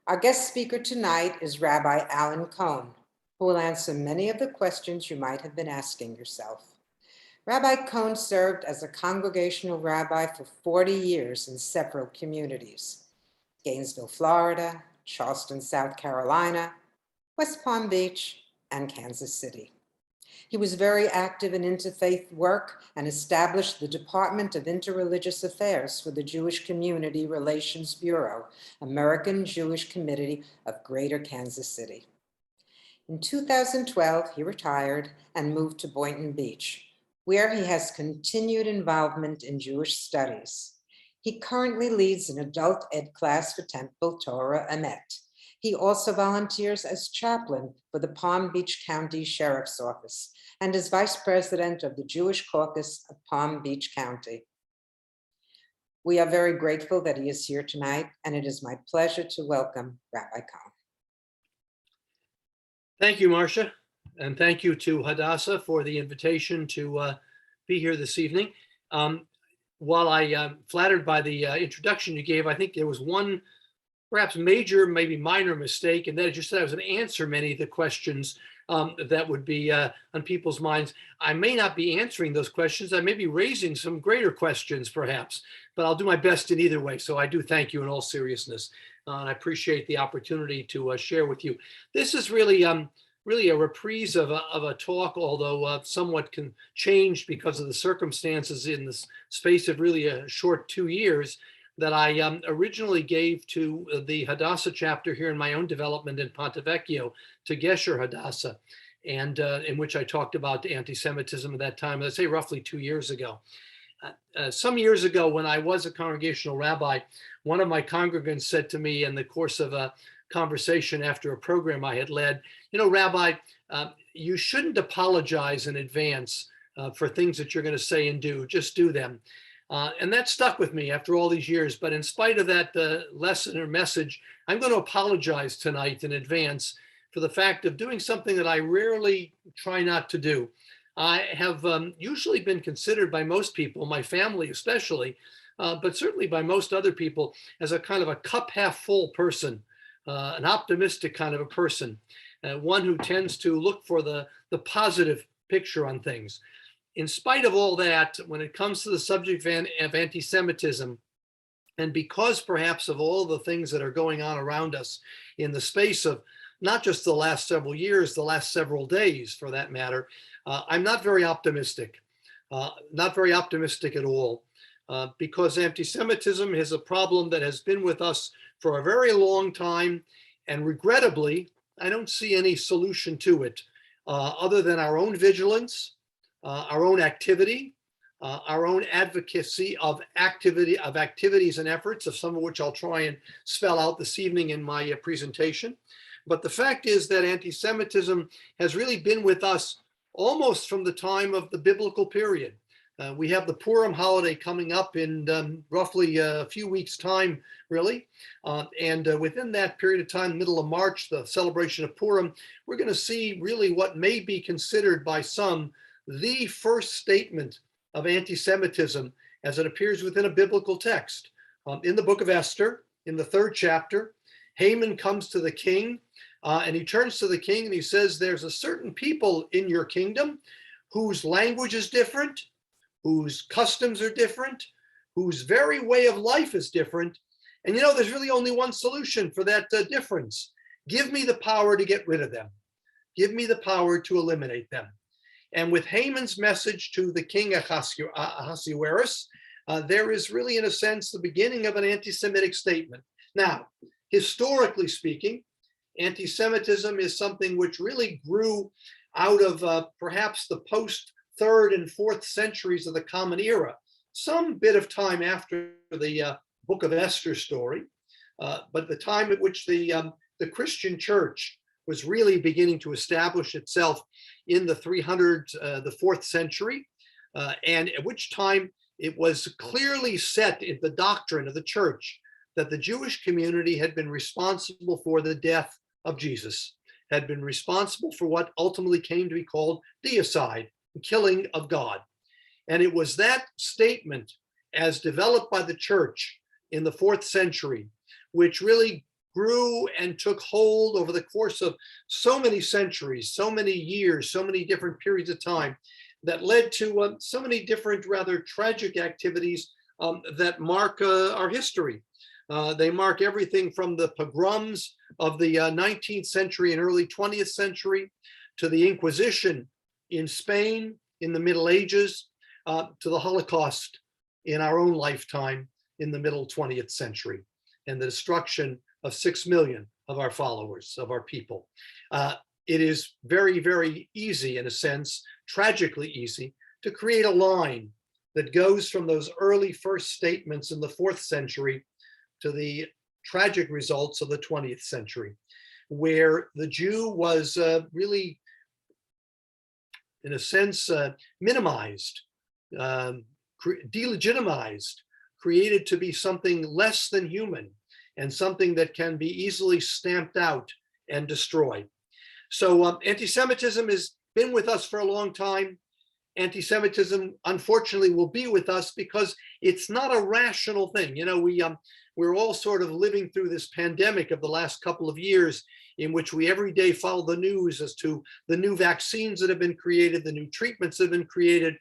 Our guest speaker tonight is Rabbi Alan Cohn, who will answer many of the questions you might have been asking yourself. Rabbi Cohn served as a congregational rabbi for 40 years in several communities: Gainesville, Florida, Charleston, South Carolina, West Palm Beach, and Kansas City. He was very active in interfaith work and established the Department of Interreligious Affairs for the Jewish Community Relations Bureau, American Jewish Committee of Greater Kansas City. In 2012, he retired and moved to Boynton Beach, where he has continued involvement in Jewish studies. He currently leads an adult ed class for Temple Torah Emet. He also volunteers as chaplain for the Palm Beach County Sheriff's Office and is vice president of the Jewish Caucus of Palm Beach County. We are very grateful that he is here tonight, and it is my pleasure to welcome Rabbi Cohn. Thank you, Marcia, and thank you to Hadassah for the invitation to be here this evening. While I'm flattered by the introduction you gave, I think there was one perhaps major, maybe minor mistake, and that is you said I was going to answer many of the questions that would be on people's minds. I may not be answering those questions. I may be raising some greater questions, perhaps, but I'll do my best in either way. So I do thank you in all seriousness, and I appreciate the opportunity to share with you. This is really a reprise of a talk, although somewhat changed because of the circumstances in the space of really a short 2 years, that I originally gave to the Hadassah chapter here in my own development in Ponte Vecchio to Gesher Hadassah, and in which I talked about anti-Semitism at that time, let's say roughly 2 years ago. Some years ago, when I was a congregational rabbi, one of my congregants said to me in the course of a conversation after a program I had led, you know, Rabbi, you shouldn't apologize in advance for things that you're going to say and do, just do them. And that stuck with me after all these years. But in spite of that lesson or message, I'm going to apologize tonight in advance for the fact of doing something that I rarely try not to do. I have usually been considered by most people, my family especially, but certainly by most other people, as a kind of a cup half full person, an optimistic kind of a person, one who tends to look for the positive picture on things. In spite of all that, when it comes to the subject of anti-Semitism, and because perhaps of all the things that are going on around us in the space of not just the last several years, the last several days for that matter, I'm not very optimistic, not very optimistic at all, because anti-Semitism is a problem that has been with us for a very long time, and regrettably, I don't see any solution to it other than our own vigilance, our own activity, our own advocacy of activities and efforts, of some of which I'll try and spell out this evening in my presentation. But the fact is that anti-Semitism has really been with us almost from the time of the biblical period. We have the Purim holiday coming up in roughly a few weeks' time, really. And within that period of time, middle of March, the celebration of Purim, we're going to see really what may be considered by some the first statement of anti-Semitism as it appears within a biblical text. In the book of Esther, in the 3rd chapter, Haman comes to the king and he turns to the king and he says, there's a certain people in your kingdom whose language is different, whose customs are different, whose very way of life is different. And you know, there's really only one solution for that difference. Give me the power to get rid of them. Give me the power to eliminate them. And with Haman's message to the king Ahasuerus, there is really, in a sense, the beginning of an anti-Semitic statement. Now, historically speaking, anti-Semitism is something which really grew out of perhaps the post-3rd and 4th centuries of the Common Era, some bit of time after the Book of Esther story, but the time at which the Christian church was really beginning to establish itself in the 300s, the 4th century, and at which time it was clearly set in the doctrine of the church that the Jewish community had been responsible for the death of Jesus, had been responsible for what ultimately came to be called deicide, the killing of God. And it was that statement, as developed by the church in the 4th century, which really grew and took hold over the course of so many centuries, so many years, so many different periods of time, that led to so many different rather tragic activities that mark our history. They mark everything from the pogroms of the 19th century and early 20th century to the Inquisition in Spain in the Middle Ages, to the Holocaust in our own lifetime in the middle 20th century, and the destruction of 6 million of our followers, of our people. It is very, very easy, in a sense, tragically easy, to create a line that goes from those early first statements in the 4th century to the tragic results of the 20th century, where the Jew was really, in a sense, minimized, delegitimized, created to be something less than human and something that can be easily stamped out and destroyed. So anti-Semitism has been with us for a long time. Anti-Semitism, unfortunately, will be with us because it's not a rational thing. You know, we're all sort of living through this pandemic of the last couple of years, in which we every day follow the news as to the new vaccines that have been created, the new treatments that have been created.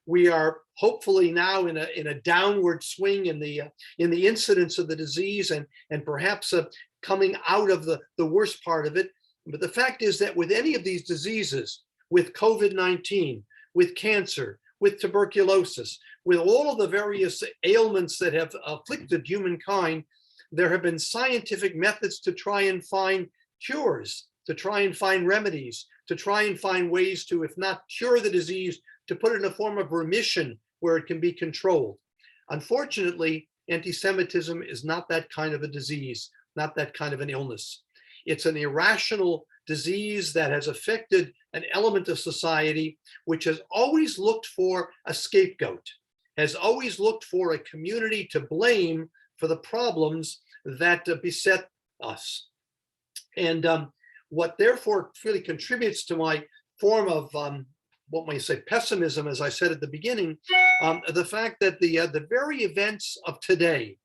We are hopefully now in a downward swing in the incidence of the disease, and perhaps coming out of the worst part of it. But the fact is that with any of these diseases, with COVID-19, with cancer, with tuberculosis, with all of the various ailments that have afflicted humankind, there have been scientific methods to try and find cures, to try and find remedies, to try and find ways to, if not cure the disease, to put it in a form of remission where it can be controlled. Unfortunately, anti-Semitism is not that kind of a disease, not that kind of an illness. It's an irrational disease that has affected an element of society which has always looked for a scapegoat, has always looked for a community to blame for the problems that beset us. And what therefore really contributes to my form of what might you say, pessimism, as I said at the beginning, the fact that the very events of today,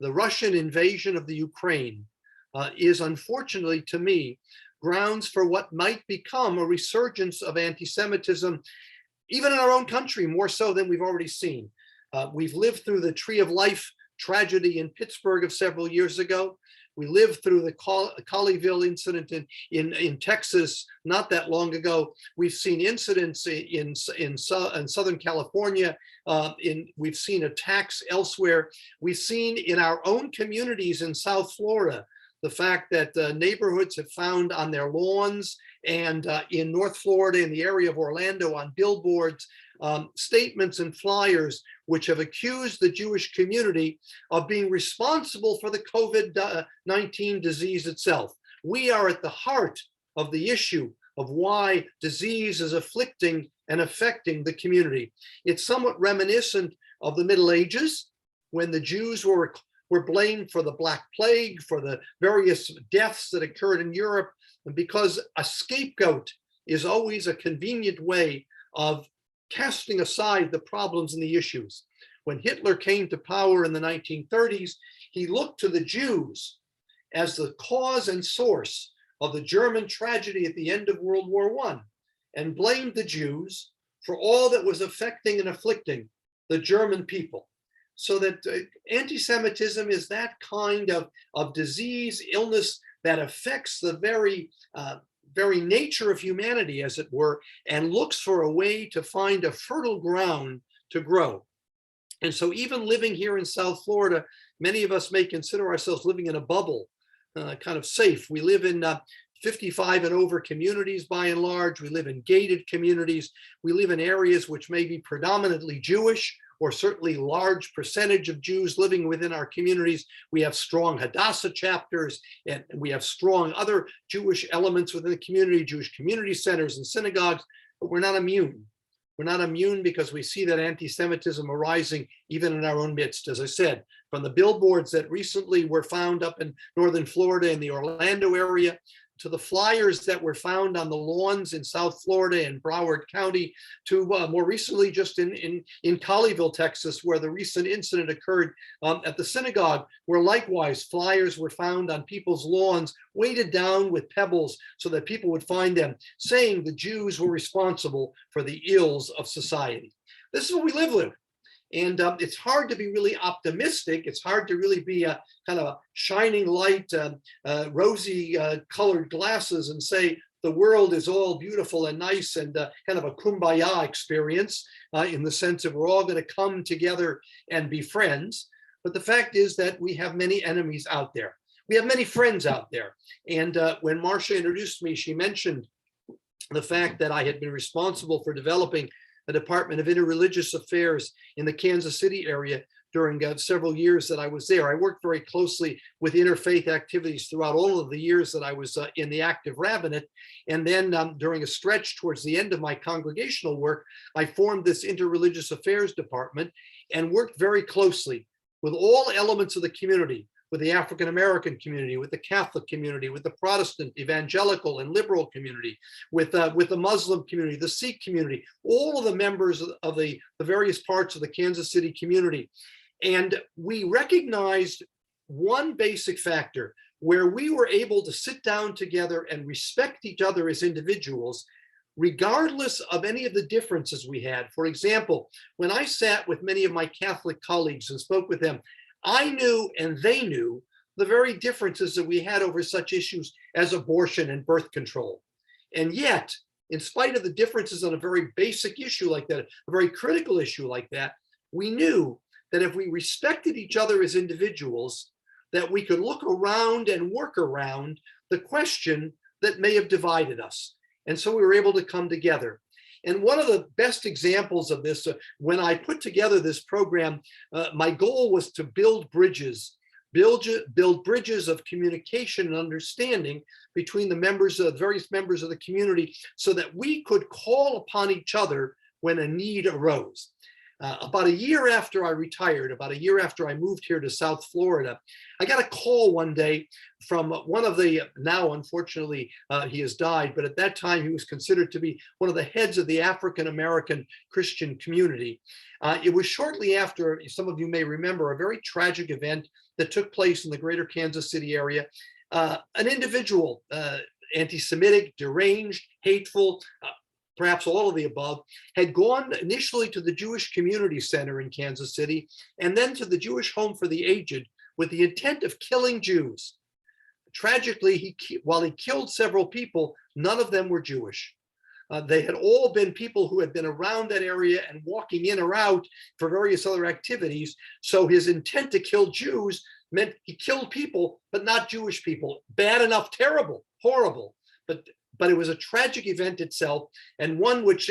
the Russian invasion of the Ukraine, is unfortunately, to me, grounds for what might become a resurgence of anti-Semitism, even in our own country, more so than we've already seen. We've lived through the Tree of Life tragedy in Pittsburgh of several years ago. We lived through the Colleyville incident in Texas not that long ago. We've seen incidents in Southern California. We've seen attacks elsewhere. We've seen in our own communities in South Florida the fact that neighborhoods have found on their lawns and in North Florida, in the area of Orlando, on billboards, statements and flyers which have accused the Jewish community of being responsible for the COVID-19 disease itself. We are at the heart of the issue of why disease is afflicting and affecting the community. It's somewhat reminiscent of the Middle Ages, when the Jews were blamed for the Black Plague, for the various deaths that occurred in Europe, because a scapegoat is always a convenient way of casting aside the problems and the issues. When Hitler came to power in the 1930s, he looked to the Jews as the cause and source of the German tragedy at the end of World War I, and blamed the Jews for all that was affecting and afflicting the German people. So that anti-Semitism is that kind of disease, illness that affects the very nature of humanity, as it were, and looks for a way to find a fertile ground to grow. And so even living here in South Florida, many of us may consider ourselves living in a bubble, kind of safe. We live in 55 and over communities by and large. We live in gated communities. We live in areas which may be predominantly Jewish, or certainly large percentage of Jews living within our communities. We have strong Hadassah chapters, and we have strong other Jewish elements within the community, Jewish community centers and synagogues, but we're not immune. We're not immune because we see that anti-Semitism arising even in our own midst, as I said, from the billboards that recently were found up in northern Florida in the Orlando area, to the flyers that were found on the lawns in South Florida and Broward County, to more recently just in Colleyville, Texas, where the recent incident occurred at the synagogue, where likewise flyers were found on people's lawns, weighted down with pebbles so that people would find them, saying the Jews were responsible for the ills of society. This is what we live with. And it's hard to be really optimistic. It's hard to really be a kind of a shining light, rosy colored glasses and say the world is all beautiful and nice and kind of a kumbaya experience in the sense of we're all going to come together and be friends. But the fact is that we have many enemies out there. We have many friends out there. And when Marcia introduced me, she mentioned the fact that I had been responsible for developing the Department of Interreligious Affairs in the Kansas City area during several years that I was there. I worked very closely with interfaith activities throughout all of the years that I was in the active rabbinate. And then during a stretch towards the end of my congregational work, I formed this Interreligious Affairs Department and worked very closely with all elements of the community, with the African American community, with the Catholic community, with the Protestant, evangelical, and liberal community, with the Muslim community, the Sikh community, all of the members of the various parts of the Kansas City community. And we recognized one basic factor where we were able to sit down together and respect each other as individuals, regardless of any of the differences we had. For example, when I sat with many of my Catholic colleagues and spoke with them, I knew and they knew the very differences that we had over such issues as abortion and birth control. And yet, in spite of the differences on a very basic issue like that, a very critical issue like that, we knew that if we respected each other as individuals, that we could look around and work around the question that may have divided us. And so we were able to come together. And one of the best examples of this, when I put together this program, my goal was to build bridges, build bridges of communication and understanding between the members of various members of the community so that we could call upon each other when a need arose. About a year after I retired, about a year after I moved here to South Florida, I got a call one day from one of the, now unfortunately he has died, but at that time he was considered to be one of the heads of the African American Christian community. It was shortly after, some of you may remember, a very tragic event that took place in the greater Kansas City area. An individual, anti-Semitic, deranged, hateful, perhaps all of the above, had gone initially to the Jewish Community Center in Kansas City and then to the Jewish Home for the Aged with the intent of killing Jews. Tragically, while he killed several people, none of them were Jewish. They had all been people who had been around that area and walking in or out for various other activities. So his intent to kill Jews meant he killed people, but not Jewish people. Bad enough, terrible, horrible, but it was a tragic event itself, and one which,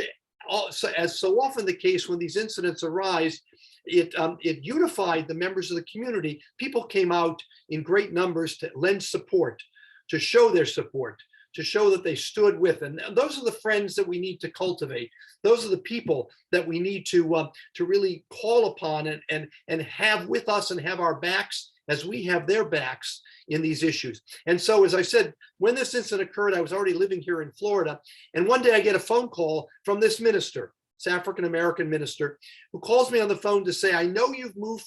as so often the case when these incidents arise, it unified the members of the community. People came out in great numbers to lend support, to show their support, to show that they stood with. And those are the friends that we need to cultivate. Those are the people that we need to really call upon and have with us and have our backs as we have their backs in these issues. And so, as I said, when this incident occurred, I was already living here in Florida. And one day I get a phone call from this minister, this African-American minister, who calls me on the phone to say, I know you've moved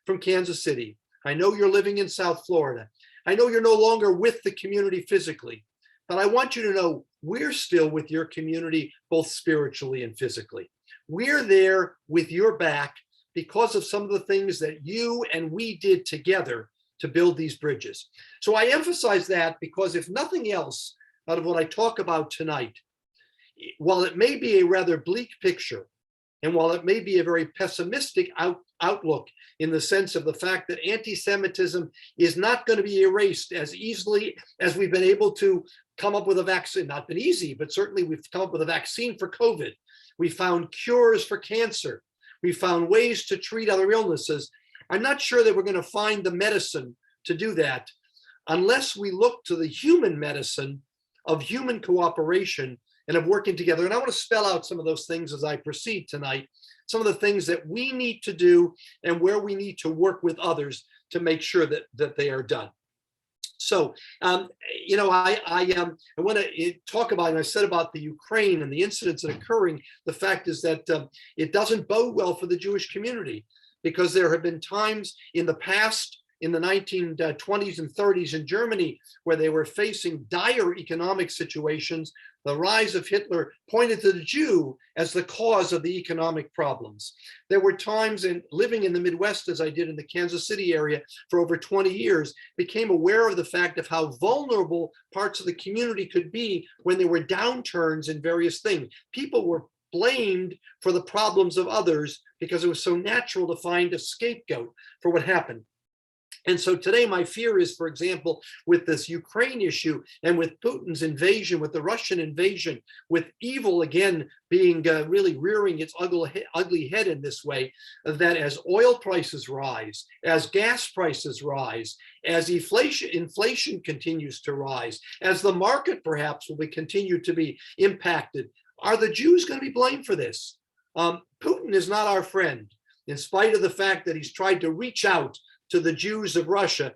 from Kansas City. I know you're living in South Florida. I know you're no longer with the community physically, but I want you to know we're still with your community, both spiritually and physically. We're there with your back because of some of the things that you and we did together to build these bridges. So I emphasize that because if nothing else out of what I talk about tonight, while it may be a rather bleak picture, and while it may be a very pessimistic outlook in the sense of the fact that anti-Semitism is not going to be erased as easily as we've been able to come up with a vaccine, not been easy, but certainly we've come up with a vaccine for COVID. We found cures for cancer. We found ways to treat other illnesses. I'm not sure that we're going to find the medicine to do that unless we look to the human medicine of human cooperation and of working together. And I want to spell out some of those things as I proceed tonight, some of the things that we need to do and where we need to work with others to make sure that they are done. So, I want to talk about, and I said about the Ukraine and the incidents that are occurring. The fact is that it doesn't bode well for the Jewish community, because there have been times in the past, in the 1920s and 30s in Germany, where they were facing dire economic situations. The rise of Hitler pointed to the Jew as the cause of the economic problems. There were times in living in the Midwest, as I did in the Kansas City area for over 20 years, became aware of the fact of how vulnerable parts of the community could be when there were downturns in various things. People were blamed for the problems of others because it was so natural to find a scapegoat for what happened. And so today, my fear is, for example, with this Ukraine issue and with Putin's invasion, with the Russian invasion, with evil again being really rearing its ugly head in this way, that as oil prices rise, as gas prices rise, as inflation continues to rise, as the market perhaps will continue to be impacted, are the Jews going to be blamed for this? Putin is not our friend, in spite of the fact that he's tried to reach out to the Jews of Russia.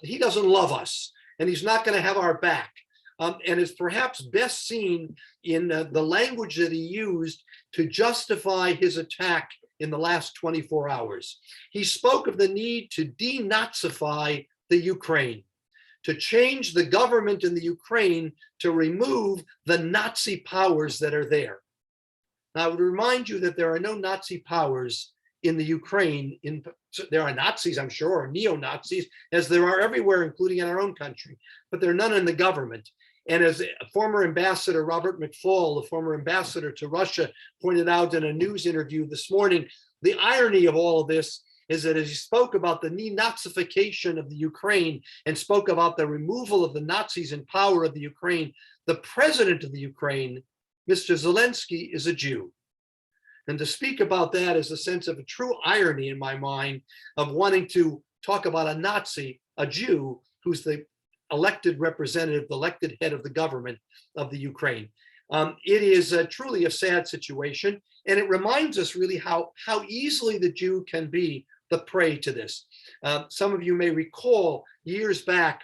He doesn't love us, and he's not going to have our back. And it's perhaps best seen in the language that he used to justify his attack in the last 24 hours. He spoke of the need to denazify the Ukraine, to change the government in the Ukraine to remove the Nazi powers that are there. Now, I would remind you that there are no Nazi powers in the Ukraine. There are Nazis, I'm sure, or neo-Nazis, as there are everywhere, including in our own country, but there are none in the government. And as former ambassador Robert McFall, the former ambassador to Russia, pointed out in a news interview this morning, the irony of all of this is that as he spoke about the denazification of the Ukraine and spoke about the removal of the Nazis in power of the Ukraine, the president of the Ukraine, Mr. Zelensky, is a Jew. And to speak about that is a sense of a true irony in my mind of wanting to talk about a Nazi, a Jew, who's the elected representative, the elected head of the government of the Ukraine. It is truly a sad situation. And it reminds us really how easily the Jew can be the prey to this. Some of you may recall years back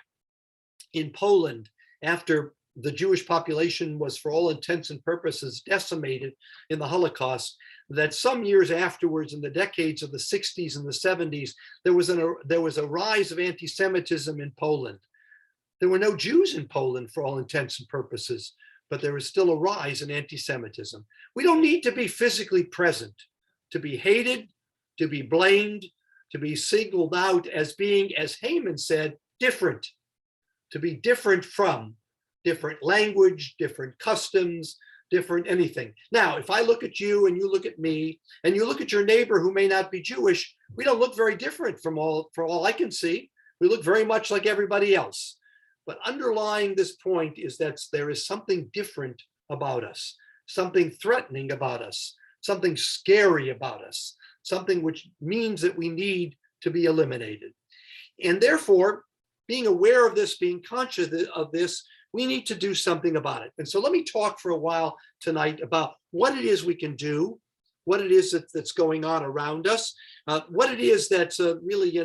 in Poland, after the Jewish population was, for all intents and purposes, decimated in the Holocaust, that some years afterwards, in the decades of the 60s and the 70s, there was a rise of anti-Semitism in Poland. There were no Jews in Poland, for all intents and purposes, but there was still a rise in anti-Semitism. We don't need to be physically present to be hated, to be blamed, to be singled out as being, as Haman said, different, to be different from, different language, different customs, different anything. Now, if I look at you and you look at me and you look at your neighbor who may not be Jewish, we don't look very different for all I can see. We look very much like everybody else. But underlying this point is that there is something different about us, something threatening about us, something scary about us, something which means that we need to be eliminated. And therefore, being aware of this, being conscious of this, we need to do something about it. And so let me talk for a while tonight about what it is we can do, what it is that's going on around us, what it is that's really,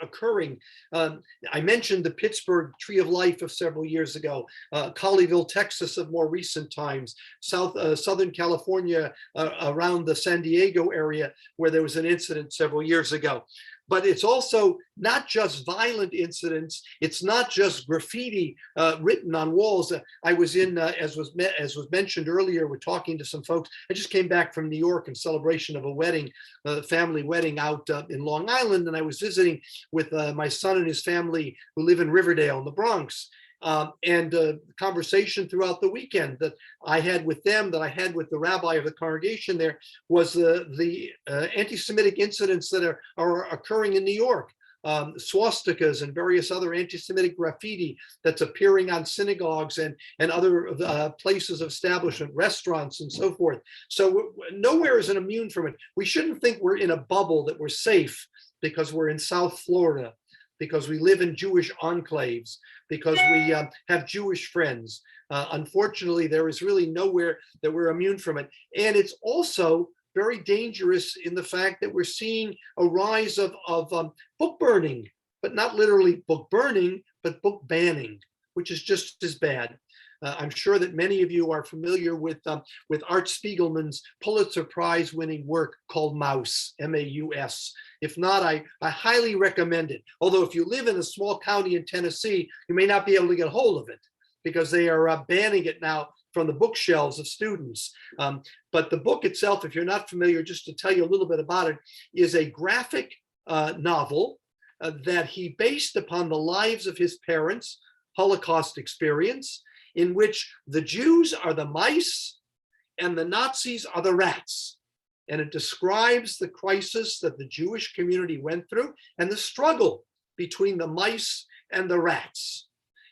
occurring. I mentioned the Pittsburgh Tree of Life of several years ago, Colleyville, Texas of more recent times, Southern California, around the San Diego area, where there was an incident several years ago. But it's also not just violent incidents. It's not just graffiti written on walls. I was in, as was mentioned earlier, we're talking to some folks. I just came back from New York in celebration of a wedding, a family wedding out in Long Island. And I was visiting with my son and his family who live in Riverdale in the Bronx. And conversation throughout the weekend that I had with them, that I had with the rabbi of the congregation there, was the anti-Semitic incidents that are occurring in New York, swastikas and various other anti-Semitic graffiti that's appearing on synagogues and other places of establishment, restaurants and so forth. So nowhere is immune from it. We shouldn't think we're in a bubble, that we're safe because we're in South Florida, because we live in Jewish enclaves, because we have Jewish friends. Unfortunately, there is really nowhere that we're immune from it. And it's also very dangerous in the fact that we're seeing a rise of book burning but not literally book burning, but book banning, which is just as bad. I'm sure that many of you are familiar with Art Spiegelman's Pulitzer Prize winning work called Maus, M-A-U-S. If not, I highly recommend it. Although if you live in a small county in Tennessee, you may not be able to get hold of it because they are banning it now from the bookshelves of students. But the book itself, if you're not familiar, just to tell you a little bit about it, is a graphic novel that he based upon the lives of his parents' Holocaust experience, in which the Jews are the mice and the Nazis are the rats. And it describes the crisis that the Jewish community went through and the struggle between the mice and the rats,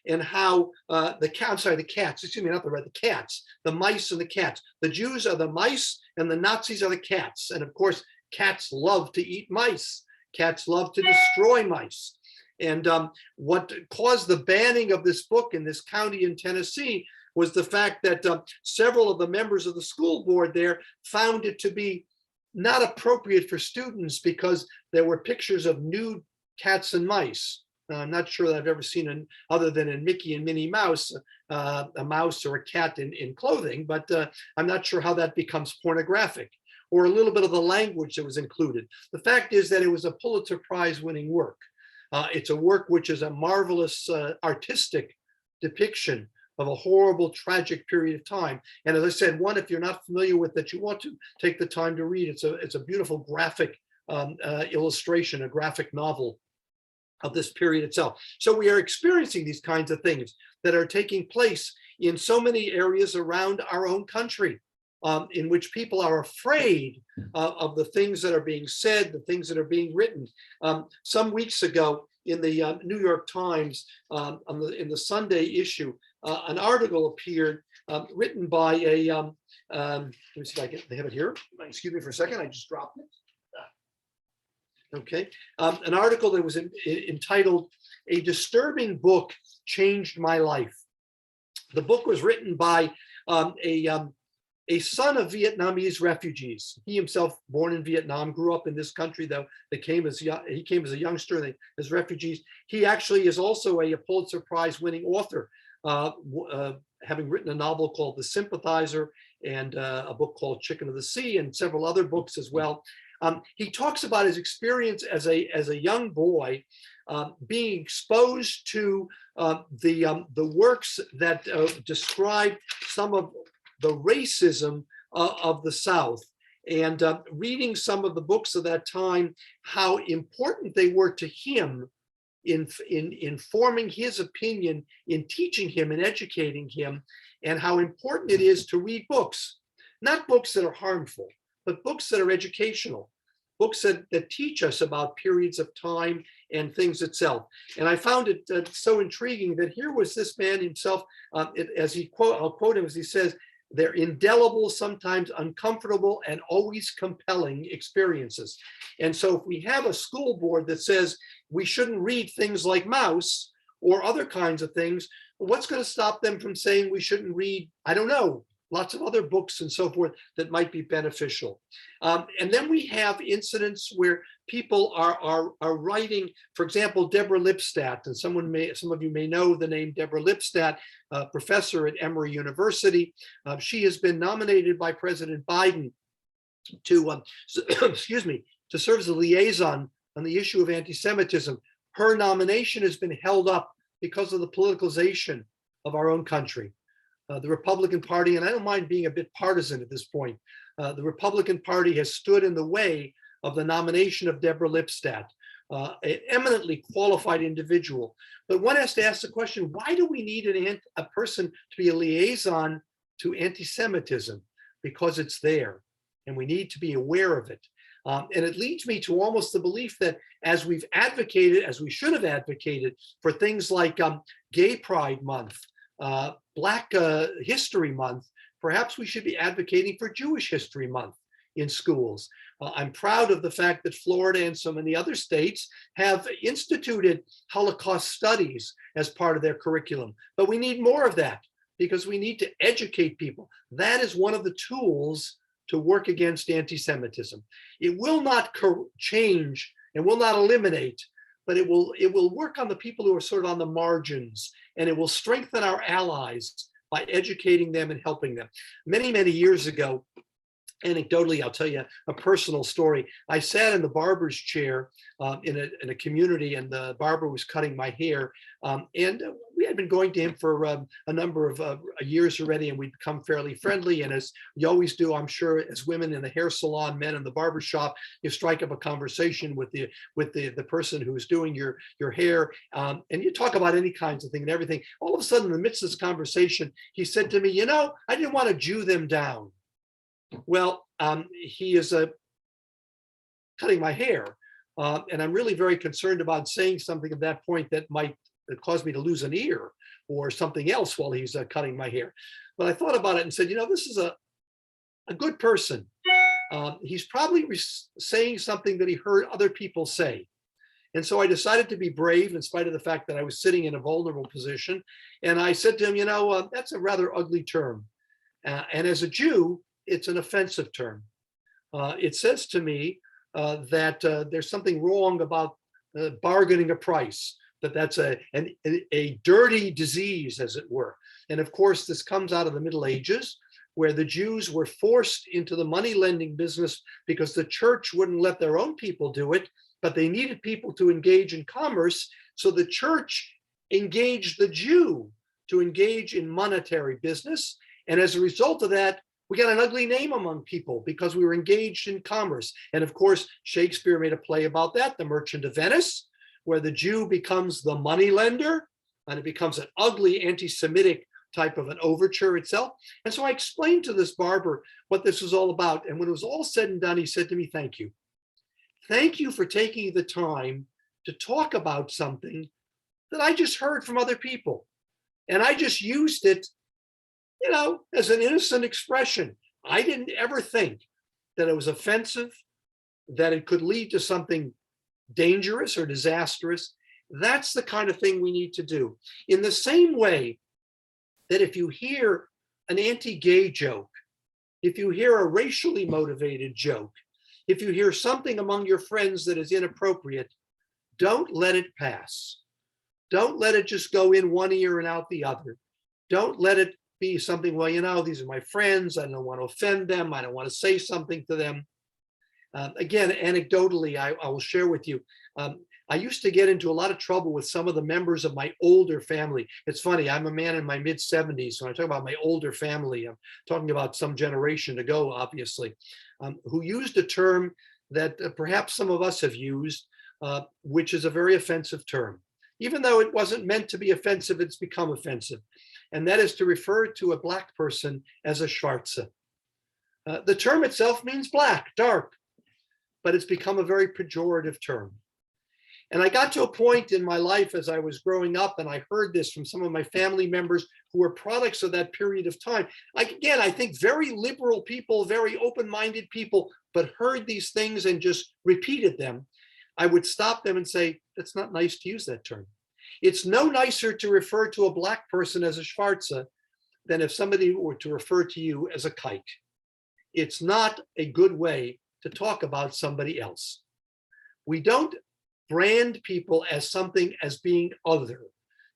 and how the cats, excuse me, not the rat, the cats, the mice and the cats. The Jews are the mice and the Nazis are the cats. And of course, cats love to eat mice. Cats love to destroy mice. And what caused the banning of this book in this county in Tennessee was the fact that several of the members of the school board there found it to be not appropriate for students because there were pictures of nude cats and mice. I'm not sure that I've ever seen other than in Mickey and Minnie Mouse, a mouse or a cat in clothing, but I'm not sure how that becomes pornographic, or a little bit of the language that was included. The fact is that it was a Pulitzer Prize winning work. It's a work which is a marvelous artistic depiction of a horrible, tragic period of time. And as I said, one, if you're not familiar with it, you want to take the time to read. It's a beautiful graphic illustration, a graphic novel of this period itself. So we are experiencing these kinds of things that are taking place in so many areas around our own country, in which people are afraid of the things that are being said, the things that are being written. Some weeks ago in the New York Times, in the Sunday issue, an article appeared written by a, let me see if they have it here. Excuse me for a second, I just dropped it. Okay, an article that was entitled "A Disturbing Book Changed My Life." The book was written by a son of Vietnamese refugees. He himself, born in Vietnam, grew up in this country, though he came as a youngster as refugees. He actually is also a Pulitzer Prize winning author, having written a novel called The Sympathizer and a book called Chicken of the Sea and several other books as well. He talks about his experience as a young boy being exposed to the works that describe some of the racism of the South, and reading some of the books of that time, how important they were to him in forming his opinion, in teaching him and educating him, and how important it is to read books, not books that are harmful, but books that are educational, books that teach us about periods of time and things itself. And I found it so intriguing that here was this man himself, I'll quote him as he says, "They're indelible, sometimes uncomfortable, and always compelling experiences." And so if we have a school board that says we shouldn't read things like Maus or other kinds of things, what's going to stop them from saying we shouldn't read, I don't know, lots of other books and so forth that might be beneficial. And then we have incidents where people are writing, for example, Deborah Lipstadt, and some of you may know the name Deborah Lipstadt, professor at Emory University. She has been nominated by President Biden to, excuse me, to serve as a liaison on the issue of anti-Semitism. Her nomination has been held up because of the politicalization of our own country. The Republican Party, and I don't mind being a bit partisan at this point, the Republican Party has stood in the way of the nomination of Deborah Lipstadt, an eminently qualified individual. But one has to ask the question, why do we need a person to be a liaison to anti-Semitism? Because it's there, and we need to be aware of it. And it leads me to almost the belief that as we've advocated, as we should have advocated for things like Gay Pride Month, Black History Month, perhaps we should be advocating for Jewish History Month in schools. I'm proud of the fact that Florida and so many other states have instituted Holocaust studies as part of their curriculum. But we need more of that because we need to educate people. That is one of the tools to work against anti-Semitism. It will not change and will not eliminate, but it will work on the people who are sort of on the margins, and it will strengthen our allies by educating them and helping them. Many, many years ago, anecdotally, I'll tell you a personal story. I sat in the barber's chair in a community, and the barber was cutting my hair. And we had been going to him for a number of years already, and we'd become fairly friendly. And as you always do, I'm sure, as women in the hair salon, men in the barber shop, you strike up a conversation with the person who's doing your hair, and you talk about any kinds of thing and everything. All of a sudden, in the midst of this conversation, he said to me, I didn't want to Jew them down. Well, he is cutting my hair, and I'm really very concerned about saying something at that point that might cause me to lose an ear or something else while he's cutting my hair. But I thought about it and said, this is a good person. He's probably saying something that he heard other people say. And so I decided to be brave in spite of the fact that I was sitting in a vulnerable position. And I said to him, that's a rather ugly term. And as a Jew, it's an offensive term. It says to me that there's something wrong about bargaining a price, that's a dirty disease, as it were. And of course, this comes out of the Middle Ages, where the Jews were forced into the money lending business because the church wouldn't let their own people do it, but they needed people to engage in commerce. So the church engaged the Jew to engage in monetary business. And as a result of that, we got an ugly name among people because we were engaged in commerce. And of course, Shakespeare made a play about that, The Merchant of Venice, where the Jew becomes the money lender, and it becomes an ugly anti-Semitic type of an overture itself. And so I explained to this barber what this was all about. And when it was all said and done, he said to me, "Thank you. Thank you for taking the time to talk about something that I just heard from other people. And I just used it as an innocent expression. I didn't ever think that it was offensive, that it could lead to something dangerous or disastrous." That's the kind of thing we need to do. In the same way that if you hear an anti-gay joke, if you hear a racially motivated joke, if you hear something among your friends that is inappropriate, don't let it pass. Don't let it just go in one ear and out the other. Don't let it be something, these are my friends, I don't want to offend them, I don't want to say something to them. Again, anecdotally, I will share with you, I used to get into a lot of trouble with some of the members of my older family. It's funny, I'm a man in my mid-70s, so when I talk about my older family, I'm talking about some generation ago, obviously, who used a term that perhaps some of us have used, which is a very offensive term. Even though it wasn't meant to be offensive, it's become offensive. And that is to refer to a Black person as a schwarze. The term itself means black, dark, but it's become a very pejorative term. And I got to a point in my life as I was growing up, and I heard this from some of my family members who were products of that period of time. I think very liberal people, very open-minded people, but heard these things and just repeated them. I would stop them and say, "That's not nice to use that term. It's no nicer to refer to a Black person as a schwarze than if somebody were to refer to you as a kike. It's not a good way to talk about somebody else. We don't brand people as something as being other,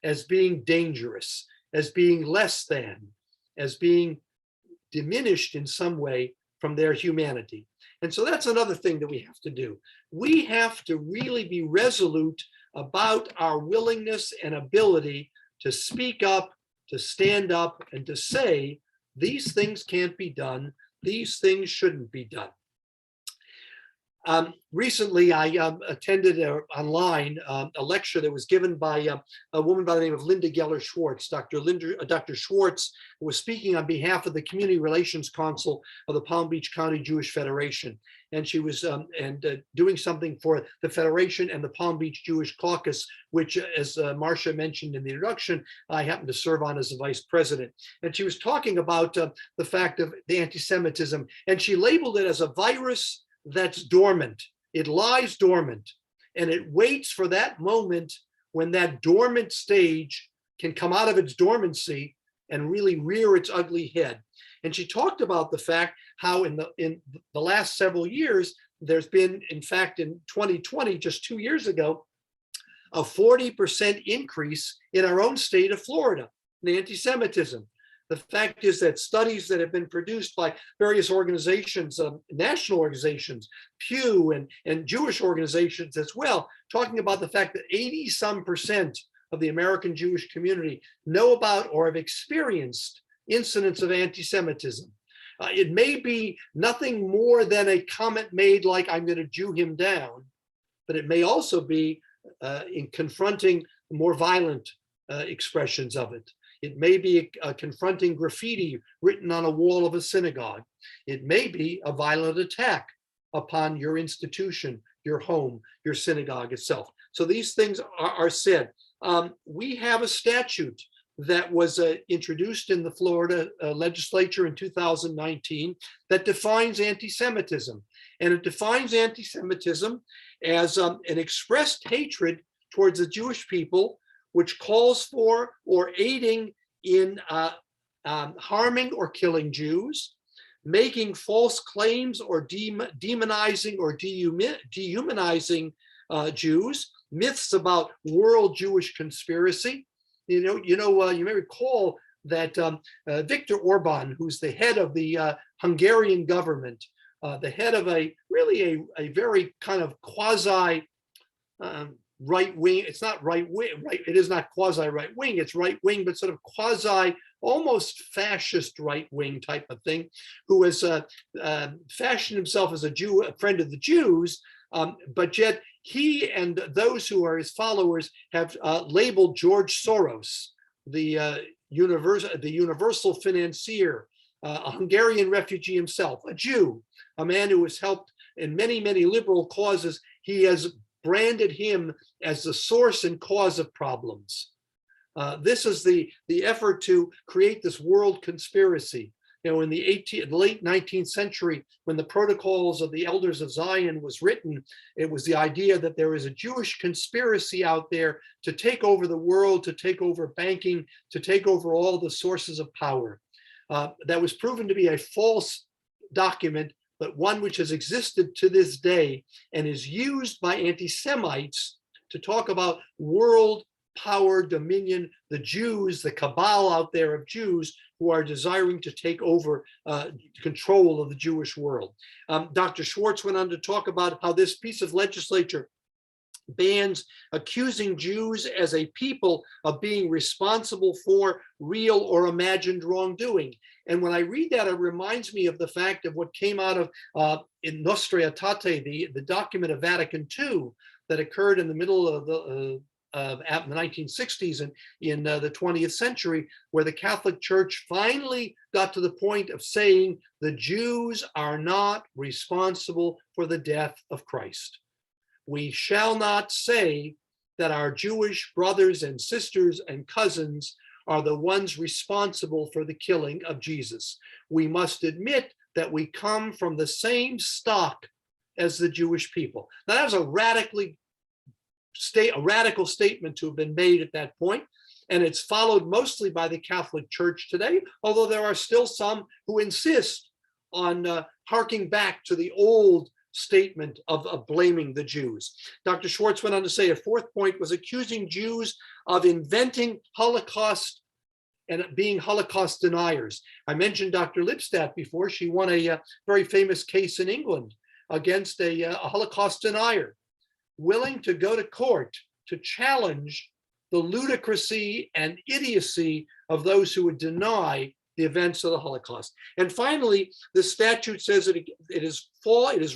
as being dangerous, as being less than, as being diminished in some way from their humanity." And so that's another thing that we have to do. We have to really be resolute about our willingness and ability to speak up, to stand up, and to say, these things can't be done, these things shouldn't be done. Recently, I attended online a lecture that was given by a woman by the name of Linda Geller Schwartz. Dr. Schwartz was speaking on behalf of the Community Relations Council of the Palm Beach County Jewish Federation. And she was doing something for the Federation and the Palm Beach Jewish Caucus, which, as Marcia mentioned in the introduction, I happen to serve on as the vice president. And she was talking about the fact of the anti-Semitism, and she labeled it as a virus that's dormant. It lies dormant, and it waits for that moment when that dormant stage can come out of its dormancy and really rear its ugly head. And she talked about the fact how in the last several years, there's been, in fact, in 2020, just 2 years ago, a 40% increase in our own state of Florida in anti-Semitism. The fact is that studies that have been produced by various organizations, national organizations, Pew and Jewish organizations as well, talking about the fact that 80-some% of the American Jewish community know about or have experienced incidents of anti-Semitism. It may be nothing more than a comment made like, I'm going to Jew him down, but it may also be in confronting more violent expressions of it. It may be confronting graffiti written on a wall of a synagogue. It may be a violent attack upon your institution, your home, your synagogue itself. So these things are said. We have a statute that was introduced in the Florida legislature in 2019 that defines anti-Semitism. And it defines anti-Semitism as an expressed hatred towards the Jewish people, which calls for or aiding in harming or killing Jews, making false claims or demonizing or dehumanizing Jews, myths about world Jewish conspiracy. You may recall that Viktor Orban, who's the head of the Hungarian government, the head of a very kind of quasi right wing. It's not right wing, right? It is not quasi right wing. It's right wing, but sort of quasi, almost fascist right wing type of thing. Who has fashioned himself as a Jew, a friend of the Jews, but yet he and those who are his followers have labeled George Soros, the universal financier, a Hungarian refugee himself, a Jew, a man who has helped in many, many liberal causes. He has branded him as the source and cause of problems. This is the effort to create this world conspiracy. In the late 19th century, when the Protocols of the Elders of Zion was written, it was the idea that there is a Jewish conspiracy out there to take over the world, to take over banking, to take over all the sources of power. That was proven to be a false document, but one which has existed to this day and is used by anti-Semites to talk about world power, dominion, the Jews, the cabal out there of Jews who are desiring to take over control of the Jewish world. Dr. Schwartz went on to talk about how this piece of legislature bans accusing Jews as a people of being responsible for real or imagined wrongdoing. And when I read that, it reminds me of the fact of what came out of in Nostra Aetate, the document of Vatican II that occurred in the middle of the 1960s and in the 20th century, where the Catholic Church finally got to the point of saying the Jews are not responsible for the death of Christ. We shall not say that our Jewish brothers and sisters and cousins are the ones responsible for the killing of Jesus. We must admit that we come from the same stock as the Jewish people. Now, that was a radical statement to have been made at that point, and it's followed mostly by the Catholic Church today, although there are still some who insist on harking back to the old statement of blaming the Jews. Dr. Schwartz went on to say a fourth point was accusing Jews of inventing Holocaust and being Holocaust deniers. I mentioned Dr. Lipstadt before. She won a very famous case in England against a Holocaust denier, willing to go to court to challenge the ludicrousy and idiocy of those who would deny the events of the Holocaust. And finally, the statute says that it is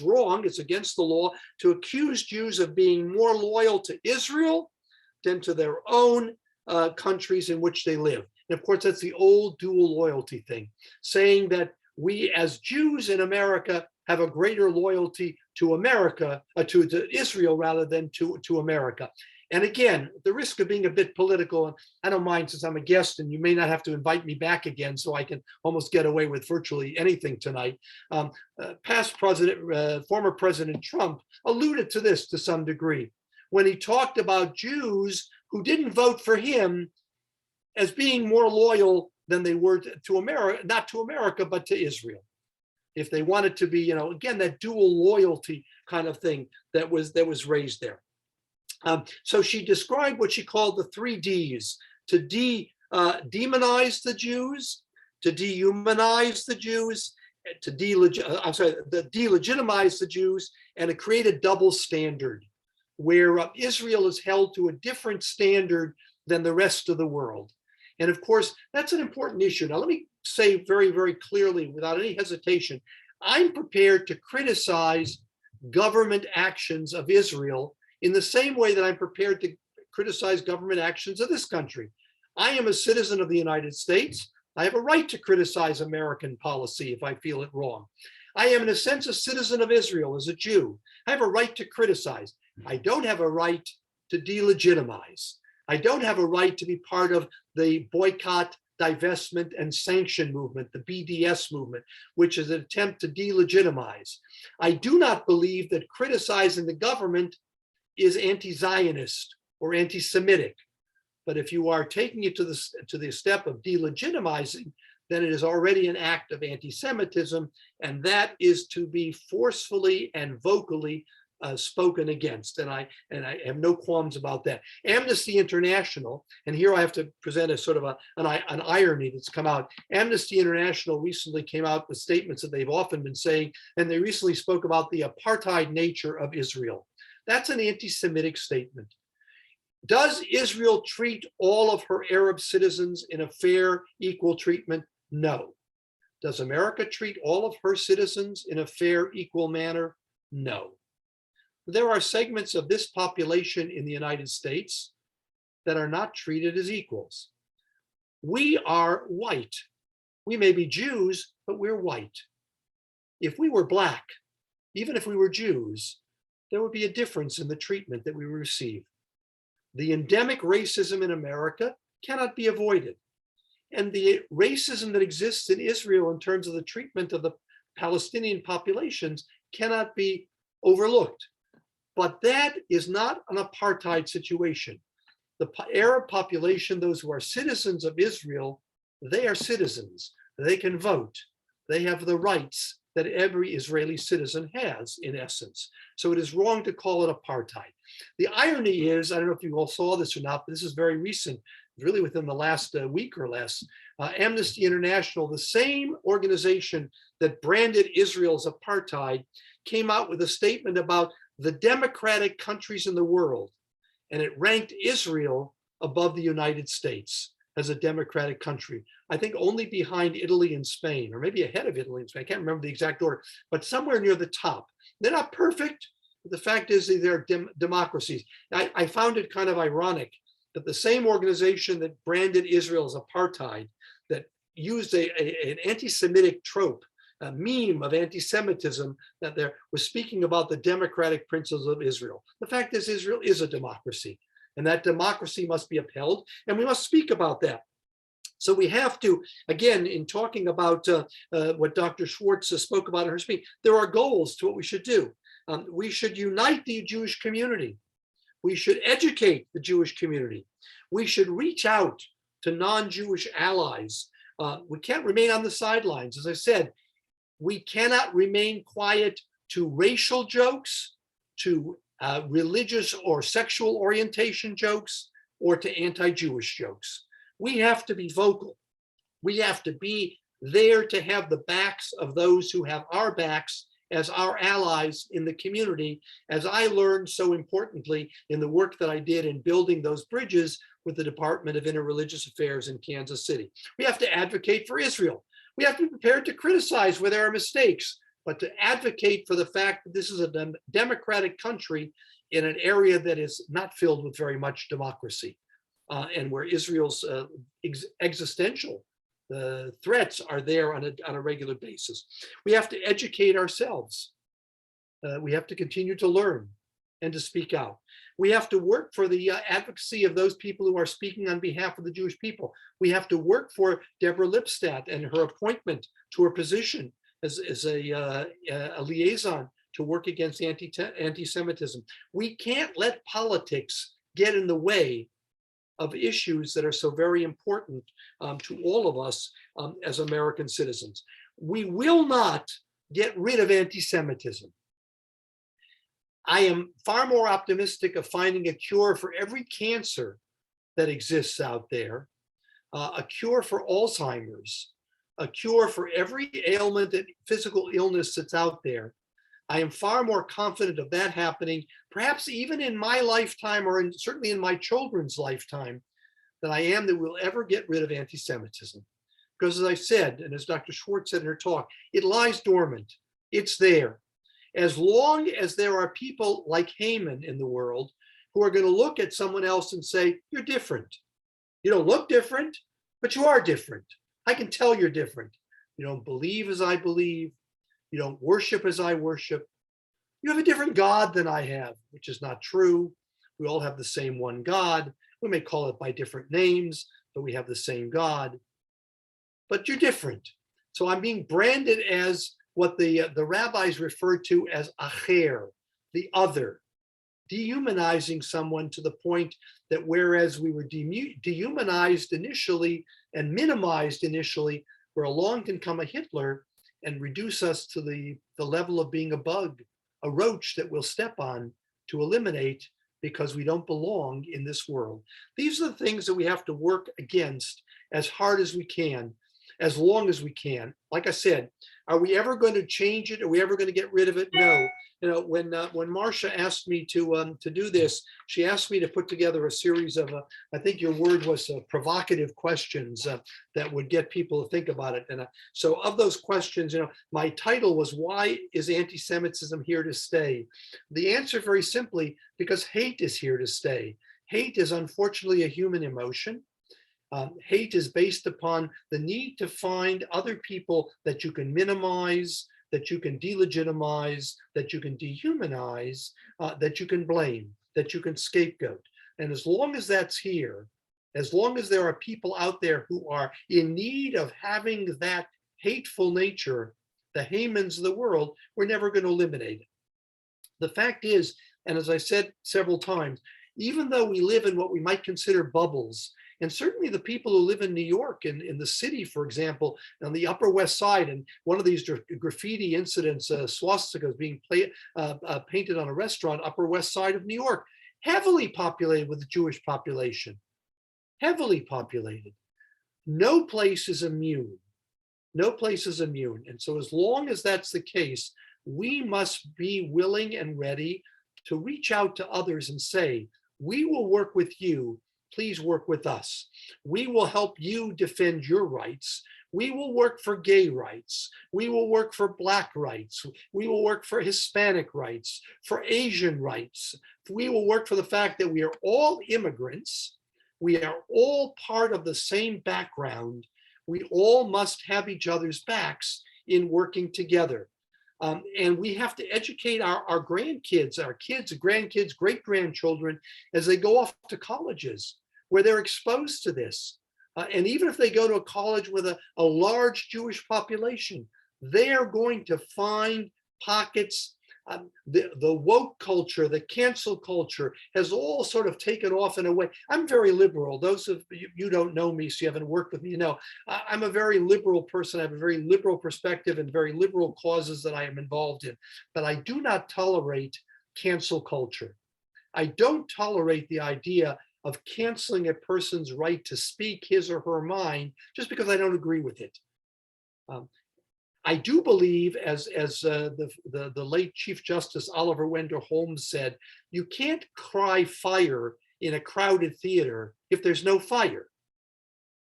wrong, it's against the law to accuse Jews of being more loyal to Israel than to their own countries in which they live. And of course, that's the old dual loyalty thing, saying that we as Jews in America have a greater loyalty to America, to Israel rather than to America. And again, the risk of being a bit political, and I don't mind since I'm a guest and you may not have to invite me back again, so I can almost get away with virtually anything tonight. Former President Trump alluded to this to some degree when he talked about Jews who didn't vote for him as being more loyal than they were to America, not to America, but to Israel. If they wanted to be, again, that dual loyalty kind of thing that was raised there. So she described what she called the 3 Ds: to demonize the Jews, to dehumanize the Jews, to delegitimize the Jews, and to create a double standard where Israel is held to a different standard than the rest of the world. And of course, that's an important issue. Now, let me say very, very clearly, without any hesitation, I'm prepared to criticize government actions of Israel in the same way that I'm prepared to criticize government actions of this country. I am a citizen of the United States. I have a right to criticize American policy if I feel it wrong. I am, in a sense, a citizen of Israel as a Jew. I have a right to criticize. I don't have a right to delegitimize. I don't have a right to be part of the boycott, divestment, and sanction movement, the BDS movement, which is an attempt to delegitimize. I do not believe that criticizing the government is anti-Zionist or anti-Semitic. But if you are taking it to the step of delegitimizing, then it is already an act of anti-Semitism, and that is to be forcefully and vocally spoken against. And I have no qualms about that. Amnesty International, and here I have to present a sort of an irony that's come out. Amnesty International recently came out with statements that they've often been saying, and they recently spoke about the apartheid nature of Israel. That's an anti-Semitic statement. Does Israel treat all of her Arab citizens in a fair, equal treatment? No. Does America treat all of her citizens in a fair, equal manner? No. There are segments of this population in the United States that are not treated as equals. We are white. We may be Jews, but we're white. If we were Black, even if we were Jews, there would be a difference in the treatment that we receive. The endemic racism in America cannot be avoided. And the racism that exists in Israel in terms of the treatment of the Palestinian populations cannot be overlooked. But that is not an apartheid situation. The Arab population, those who are citizens of Israel, they are citizens. They can vote. They have the rights that every Israeli citizen has, in essence. So it is wrong to call it apartheid. The irony is, I don't know if you all saw this or not, but this is very recent, really within the last week or less. Amnesty International, the same organization that branded Israel as apartheid, came out with a statement about the democratic countries in the world, and it ranked Israel above the United States as a democratic country. I think only behind Italy and Spain, or maybe ahead of Italy and Spain. I can't remember the exact order, but somewhere near the top. They're not perfect, but the fact is they're democracies. I found it kind of ironic that the same organization that branded Israel as apartheid, that used an anti-Semitic trope, a meme of anti-Semitism, that there was speaking about the democratic principles of Israel. The fact is, Israel is a democracy, and that democracy must be upheld, and we must speak about that. So we have to, again, in talking about what Dr. Schwartz spoke about in her speech, there are goals to what we should do. We should unite the Jewish community. We should educate the Jewish community. We should reach out to non-Jewish allies. We can't remain on the sidelines. As I said, we cannot remain quiet to racial jokes, to religious or sexual orientation jokes, or to anti-Jewish jokes. We have to be vocal. We have to be there to have the backs of those who have our backs as our allies in the community, as I learned so importantly in the work that I did in building those bridges with the Department of Interreligious Affairs in Kansas City. We have to advocate for Israel. We have to be prepared to criticize where there are mistakes, but to advocate for the fact that this is a democratic country in an area that is not filled with very much democracy, and where Israel's existential threats are there on a regular basis. We have to educate ourselves. We have to continue to learn and to speak out. We have to work for the advocacy of those people who are speaking on behalf of the Jewish people. We have to work for Deborah Lipstadt and her appointment to her position as a liaison to work against anti-Semitism. We can't let politics get in the way of issues that are so very important to all of us as American citizens. We will not get rid of anti-Semitism. I am far more optimistic of finding a cure for every cancer that exists out there, a cure for Alzheimer's, a cure for every ailment and physical illness that's out there. I am far more confident of that happening, perhaps even in my lifetime or certainly in my children's lifetime, than I am that we'll ever get rid of anti-Semitism. Because as I said, and as Dr. Schwartz said in her talk, it lies dormant. It's there. As long as there are people like Haman in the world who are going to look at someone else and say, you're different. You don't look different, but you are different. I can tell you're different. You don't believe as I believe. You don't worship as I worship. You have a different God than I have, which is not true. We all have the same one God. We may call it by different names, but we have the same God. But you're different. So I'm being branded as what the rabbis referred to as acher, the other, dehumanizing someone to the point that whereas we were dehumanized initially and minimized initially, where along can come a Hitler and reduce us to the level of being a bug, a roach that we'll step on to eliminate because we don't belong in this world. These are the things that we have to work against as hard as we can, as long as we can. Like I said, are we ever going to change it? Are we ever going to get rid of it? No. You know, when Marcia asked me to do this, she asked me to put together a series of, I think your word was provocative questions that would get people to think about it. And so of those questions, you know, my title was, why is anti-Semitism here to stay? The answer very simply, because hate is here to stay. Hate is unfortunately a human emotion. Hate is based upon the need to find other people that you can minimize, that you can delegitimize, that you can dehumanize, that you can blame, that you can scapegoat. And as long as that's here, as long as there are people out there who are in need of having that hateful nature, the Hamans of the world, we're never going to eliminate it. The fact is, and as I said several times, even though we live in what we might consider bubbles, and certainly the people who live in New York, in the city, for example, on the Upper West Side, and one of these graffiti incidents, swastikas being painted on a restaurant, Upper West Side of New York, heavily populated with the Jewish population, heavily populated. No place is immune. No place is immune. And so as long as that's the case, we must be willing and ready to reach out to others and say, we will work with you. Please work with us. We will help you defend your rights. We will work for gay rights. We will work for Black rights. We will work for Hispanic rights, for Asian rights. We will work for the fact that we are all immigrants. We are all part of the same background. We all must have each other's backs in working together. And we have to educate our grandkids, our kids, grandkids, great-grandchildren, as they go off to colleges where they're exposed to this. And even if they go to a college with a large Jewish population, they are going to find pockets. The woke culture, the cancel culture has all sort of taken off in a way. I'm very liberal. Those of you don't know me, so you haven't worked with me, you know, I'm a very liberal person. I have a very liberal perspective and very liberal causes that I am involved in. But I do not tolerate cancel culture. I don't tolerate the idea of canceling a person's right to speak his or her mind just because I don't agree with it. I do believe, as the late Chief Justice Oliver Wendell Holmes said, you can't cry fire in a crowded theater if there's no fire.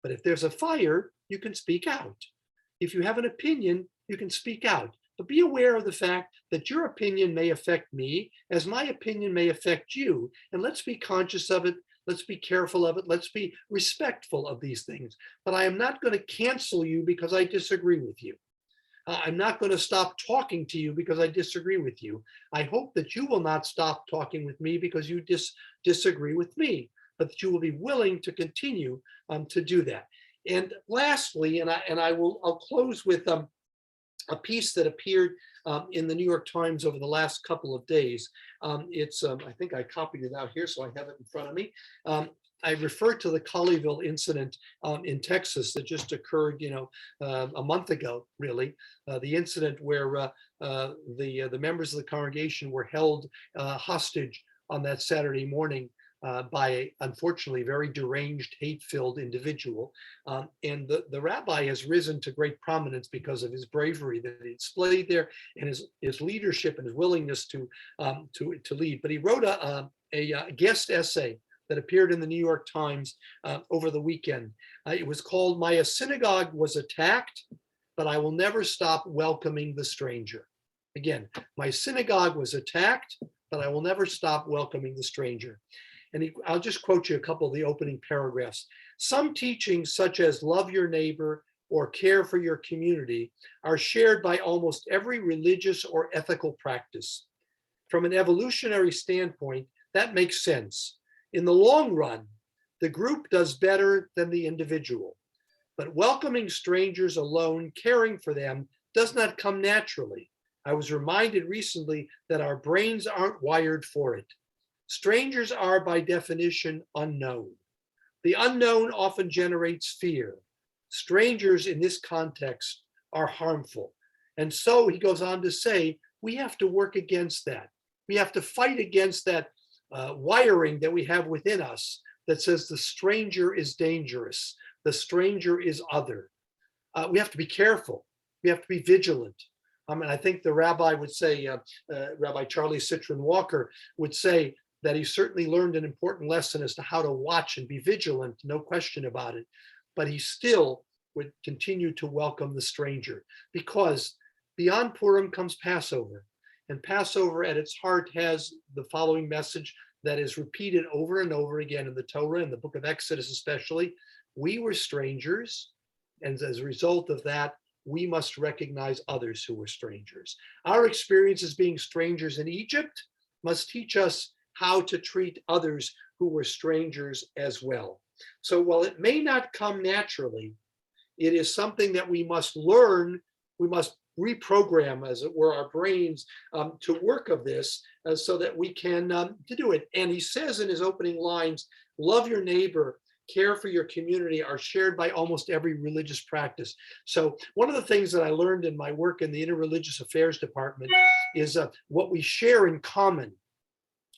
But if there's a fire, you can speak out. If you have an opinion, you can speak out. But be aware of the fact that your opinion may affect me, as my opinion may affect you. And let's be conscious of it. Let's be careful of it. Let's be respectful of these things. But I am not going to cancel you because I disagree with you. I'm not going to stop talking to you because I disagree with you. I hope that you will not stop talking with me because you disagree with me, but that you will be willing to continue to do that. And lastly, I'll close with a piece that appeared in the New York Times over the last couple of days. I think I copied it out here, so I have it in front of me. I refer to the Colleyville incident in Texas that just occurred, a month ago, really. The incident where the members of the congregation were held hostage on that Saturday morning by, unfortunately, very deranged, hate-filled individual. And the rabbi has risen to great prominence because of his bravery that he displayed there, and his leadership and his willingness to lead. But he wrote a guest essay that appeared in the New York Times over the weekend. It was called "My Synagogue Was Attacked, but I Will Never Stop Welcoming the Stranger." Again, my synagogue was attacked, but I will never stop welcoming the stranger. And I'll just quote you a couple of the opening paragraphs. Some teachings, such as love your neighbor or care for your community, are shared by almost every religious or ethical practice. From an evolutionary standpoint, that makes sense. In the long run, the group does better than the individual. But welcoming strangers alone, caring for them, does not come naturally. I was reminded recently that our brains aren't wired for it. Strangers are, by definition, unknown. The unknown often generates fear. Strangers in this context are harmful. And so he goes on to say, we have to work against that. We have to fight against that wiring that we have within us that says the stranger is dangerous. The stranger is other. We have to be careful. We have to be vigilant. And I think the rabbi would say, Rabbi Charlie Citron Walker would say that he certainly learned an important lesson as to how to watch and be vigilant, no question about it. But he still would continue to welcome the stranger, because beyond Purim comes Passover. And Passover at its heart has the following message that is repeated over and over again in the Torah, in the book of Exodus especially. We were strangers, and as a result of that, we must recognize others who were strangers. Our experience as being strangers in Egypt must teach us how to treat others who were strangers as well. So while it may not come naturally, it is something that we must learn. We must reprogram, as it were, our brains to work of this so that we can to do it. And he says in his opening lines, love your neighbor, care for your community are shared by almost every religious practice. So one of the things that I learned in my work in the Interreligious Affairs Department is what we share in common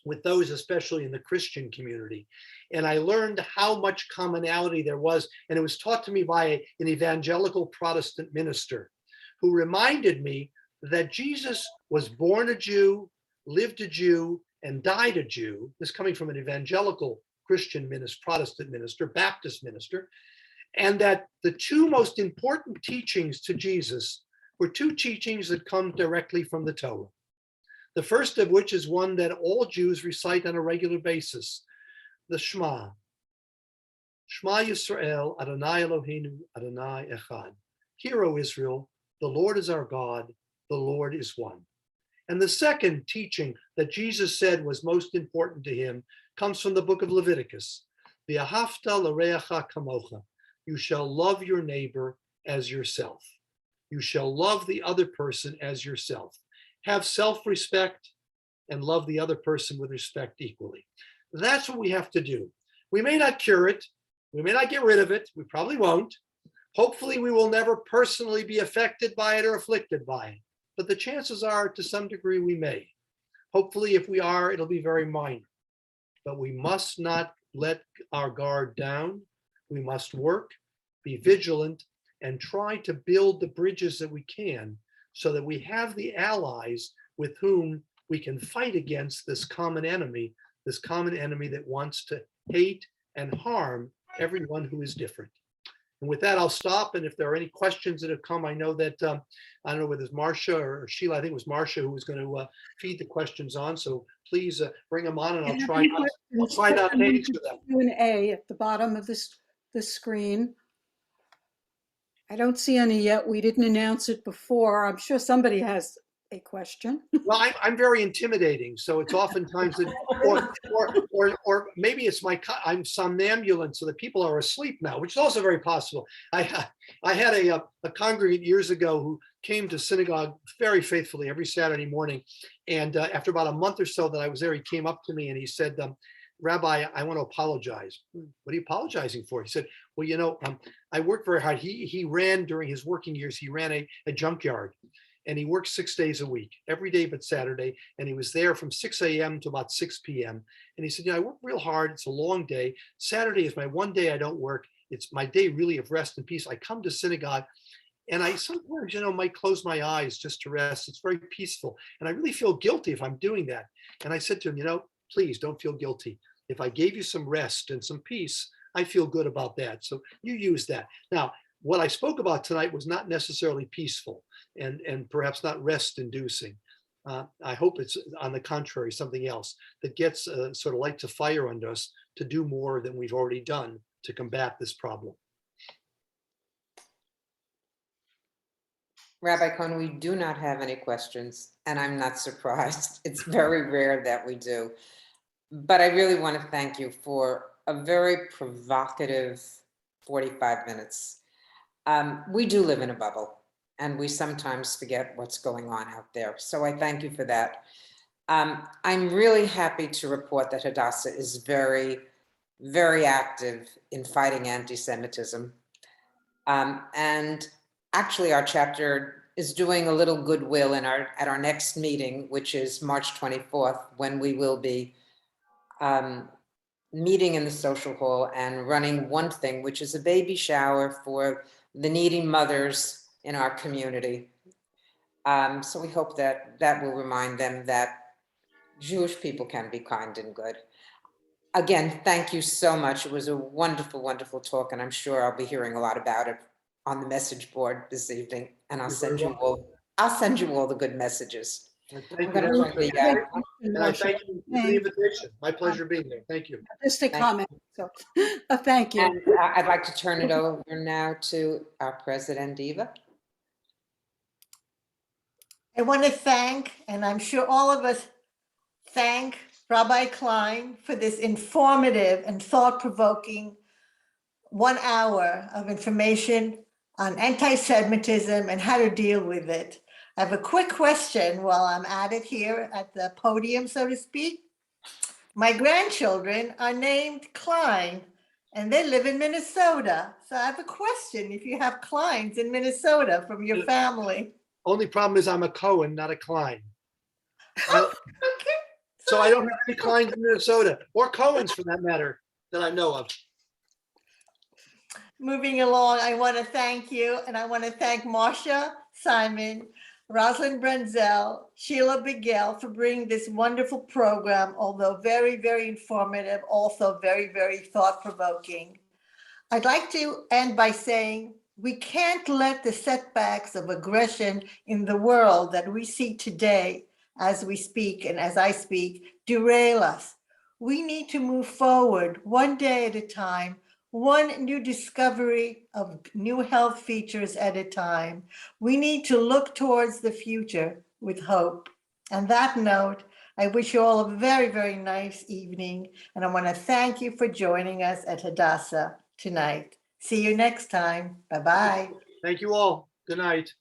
with those, especially in the Christian community. And I learned how much commonality there was. And it was taught to me by an evangelical Protestant minister who reminded me that Jesus was born a Jew, lived a Jew, and died a Jew. This coming from an evangelical Christian minister, Protestant minister, Baptist minister, and that the two most important teachings to Jesus were two teachings that come directly from the Torah. The first of which is one that all Jews recite on a regular basis, the Shema. Shema Yisrael, Adonai Eloheinu, Adonai Echad. Hear, O Israel, the Lord is our God, the Lord is one. And the second teaching that Jesus said was most important to him comes from the book of Leviticus. V'ahavta l'reacha kamocha. You shall love your neighbor as yourself. You shall love the other person as yourself. Have self-respect and love the other person with respect equally. That's what we have to do. We may not cure it. We may not get rid of it. We probably won't. Hopefully, we will never personally be affected by it or afflicted by it. But the chances are, to some degree, we may. Hopefully, if we are, it'll be very minor. But we must not let our guard down. We must work, be vigilant, and try to build the bridges that we can so that we have the allies with whom we can fight against this common enemy that wants to hate and harm everyone who is different. And with that, I'll stop. And if there are any questions that have come, I know that, I don't know whether it's Marcia or Sheila, I think it was Marcia who was going to feed the questions on. So please bring them on and I'll try not to answer them. Q&A at the bottom of the screen. I don't see any yet. We didn't announce it before. I'm sure somebody has a question. Well, I'm very intimidating, so it's oftentimes that, or maybe it's I'm somnambulant, so that people are asleep now, which is also very possible. I had a congregant years ago who came to synagogue very faithfully every Saturday morning, and after about a month or so that I was there, he came up to me and he said, Rabbi, I want to apologize. What are you apologizing for? He said, well, I worked very hard. He ran during his working years, he ran a junkyard, and he worked 6 days a week, every day but Saturday. And he was there from 6 a.m. to about 6 p.m. And he said, I work real hard. It's a long day. Saturday is my one day I don't work. It's my day really of rest and peace. I come to synagogue and I sometimes, might close my eyes just to rest. It's very peaceful. And I really feel guilty if I'm doing that. And I said to him, please don't feel guilty. If I gave you some rest and some peace, I feel good about that. So you use that. Now, what I spoke about tonight was not necessarily peaceful and perhaps not rest inducing. I hope it's on the contrary, something else that gets sort of lights a fire under us to do more than we've already done to combat this problem. Rabbi Cohn, we do not have any questions, and I'm not surprised. It's very rare that we do. But I really want to thank you for a very provocative 45 minutes. We do live in a bubble, and we sometimes forget what's going on out there. So I thank you for that. I'm really happy to report that Hadassah is very, very active in fighting anti-Semitism. And actually, our chapter is doing a little goodwill at our next meeting, which is March 24th, when we will be meeting in the social hall and running one thing, which is a baby shower for the needy mothers in our community. So we hope that will remind them that Jewish people can be kind and good. Again, thank you so much. It was a wonderful, wonderful talk, and I'm sure I'll be hearing a lot about it on the message board this evening, and I'll send you all the good messages. Thank you very much. And I thank you for the invitation. My pleasure being there. Thank you. Just a comment. So, thank you. And I'd like to turn it over now to our president, Eva. I want to thank, and I'm sure all of us thank Rabbi Klein for this informative and thought-provoking 1 hour of information on anti-Semitism and how to deal with it. I have a quick question while I'm at it here at the podium, so to speak. My grandchildren are named Klein, and they live in Minnesota. So I have a question if you have Kleins in Minnesota from your family. Only problem is I'm a Cohn, not a Klein. Oh, okay. So I don't have any Kleins in Minnesota, or Cohens for that matter, that I know of. Moving along, I want to thank you, and I want to thank Marcia, Simon, Rosalind Brenzel, Sheila Bigel for bringing this wonderful program, although very, very informative, also very, very thought-provoking. I'd like to end by saying we can't let the setbacks of aggression in the world that we see today as we speak and as I speak derail us. We need to move forward one day at a time, one new discovery of new health features at a time. We need to look towards the future with hope. On that note, I wish you all a very, very nice evening, and I want to thank you for joining us at Hadassah tonight. See you next time. Bye-bye. Thank you all. Good night.